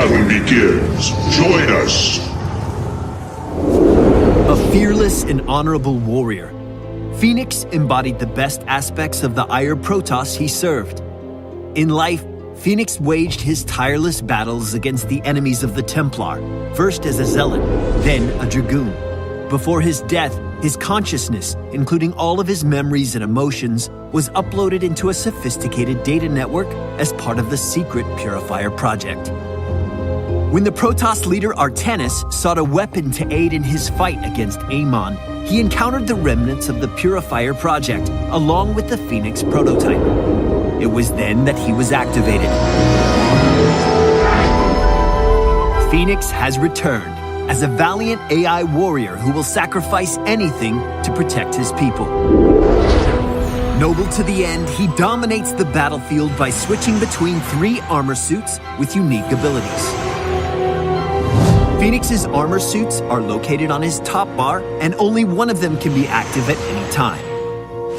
battle begins. Join us. A fearless and honorable warrior, Fenix embodied the best aspects of the Ire Protoss he served. In life, Fenix waged his tireless battles against the enemies of the Templar, first as a zealot, then a dragoon. Before his death, his consciousness, including all of his memories and emotions, was uploaded into a sophisticated data network as part of the secret Purifier project. When the Protoss leader Artanis sought a weapon to aid in his fight against Amon, he encountered the remnants of the Purifier project, along with the Fenix prototype. It was then that he was activated. Fenix has returned as a valiant AI warrior who will sacrifice anything to protect his people. Noble to the end, he dominates the battlefield by switching between 3 armor suits with unique abilities. Fenix's armor suits are located on his top bar, and only one of them can be active at any time.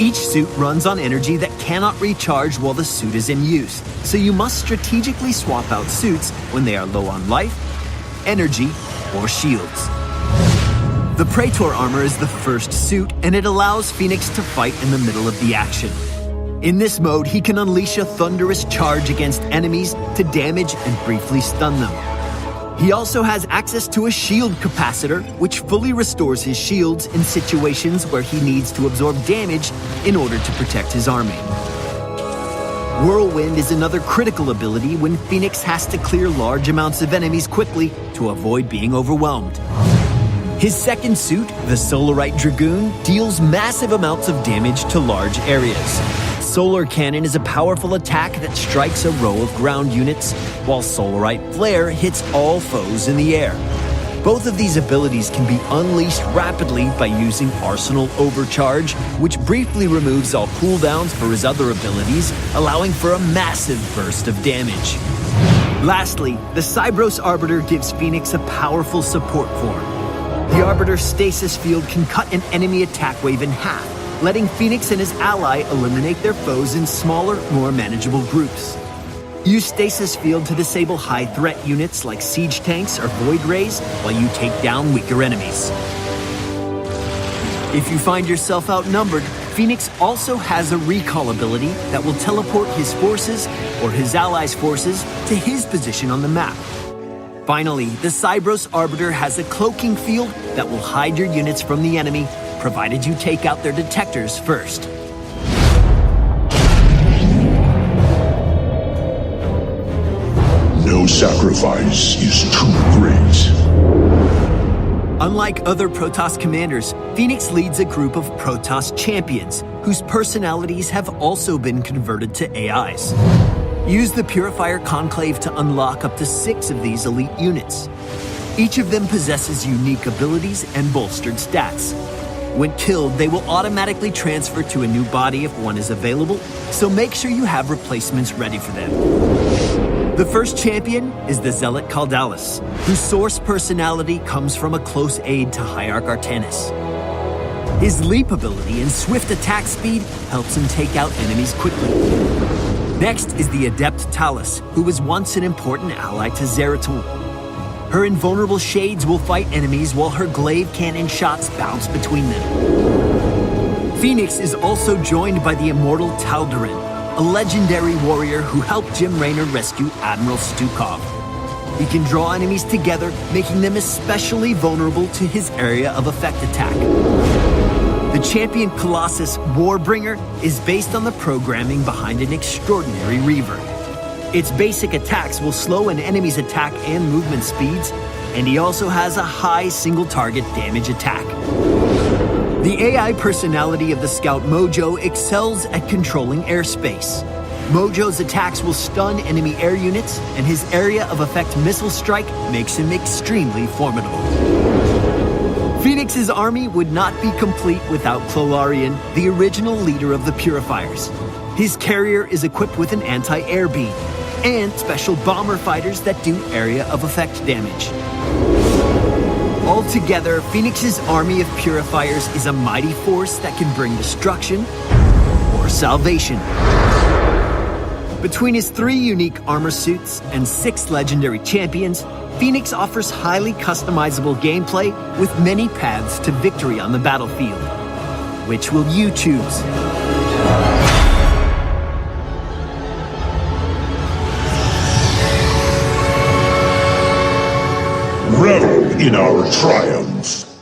Each suit runs on energy that cannot recharge while the suit is in use, so you must strategically swap out suits when they are low on life, energy, or shields. The Praetor armor is the first suit, and it allows Fenix to fight in the middle of the action. In this mode, he can unleash a thunderous charge against enemies to damage and briefly stun them. He also has access to a shield capacitor, which fully restores his shields in situations where he needs to absorb damage in order to protect his army. Whirlwind is another critical ability when Fenix has to clear large amounts of enemies quickly to avoid being overwhelmed. His second suit, the Solarite Dragoon, deals massive amounts of damage to large areas. Solar Cannon is a powerful attack that strikes a row of ground units, while Solarite Flare hits all foes in the air. Both of these abilities can be unleashed rapidly by using Arsenal Overcharge, which briefly removes all cooldowns for his other abilities, allowing for a massive burst of damage. Lastly, the Cybros Arbiter gives Fenix a powerful support form. The Arbiter's stasis field can cut an enemy attack wave in half, letting Fenix and his ally eliminate their foes in smaller, more manageable groups. Use Stasis Field to disable high-threat units like siege tanks or void rays while you take down weaker enemies. If you find yourself outnumbered, Fenix also has a recall ability that will teleport his forces or his allies' forces to his position on the map. Finally, the Cybros Arbiter has a cloaking field that will hide your units from the enemy, provided you take out their detectors first. No sacrifice is too great. Unlike other Protoss commanders, Fenix leads a group of Protoss champions, whose personalities have also been converted to AIs. Use the Purifier Conclave to unlock up to 6 of these elite units. Each of them possesses unique abilities and bolstered stats. When killed, they will automatically transfer to a new body if one is available, so make sure you have replacements ready for them. The first champion is the Zealot Caldalis, whose source personality comes from a close aid to Hierarch Artanis. His leap ability and swift attack speed helps him take out enemies quickly. Next is the Adept Talus, who was once an important ally to Zeratul. Her invulnerable shades will fight enemies while her glaive cannon shots bounce between them. Fenix is also joined by the immortal Tal'Darim, a legendary warrior who helped Jim Raynor rescue Admiral Stukov. He can draw enemies together, making them especially vulnerable to his area of effect attack. The champion Colossus Warbringer is based on the programming behind an extraordinary Reaver. Its basic attacks will slow an enemy's attack and movement speeds, and he also has a high single-target damage attack. The AI personality of the Scout Mojo excels at controlling airspace. Mojo's attacks will stun enemy air units, and his area of effect missile strike makes him extremely formidable. Fenix's army would not be complete without Clolarian, the original leader of the Purifiers. His carrier is equipped with an anti-air beam, and special bomber fighters that do area of effect damage. Altogether, Fenix's army of Purifiers is a mighty force that can bring destruction or salvation. Between his 3 unique armor suits and 6 legendary champions, Fenix offers highly customizable gameplay with many paths to victory on the battlefield. Which will you choose? Revel in our triumph.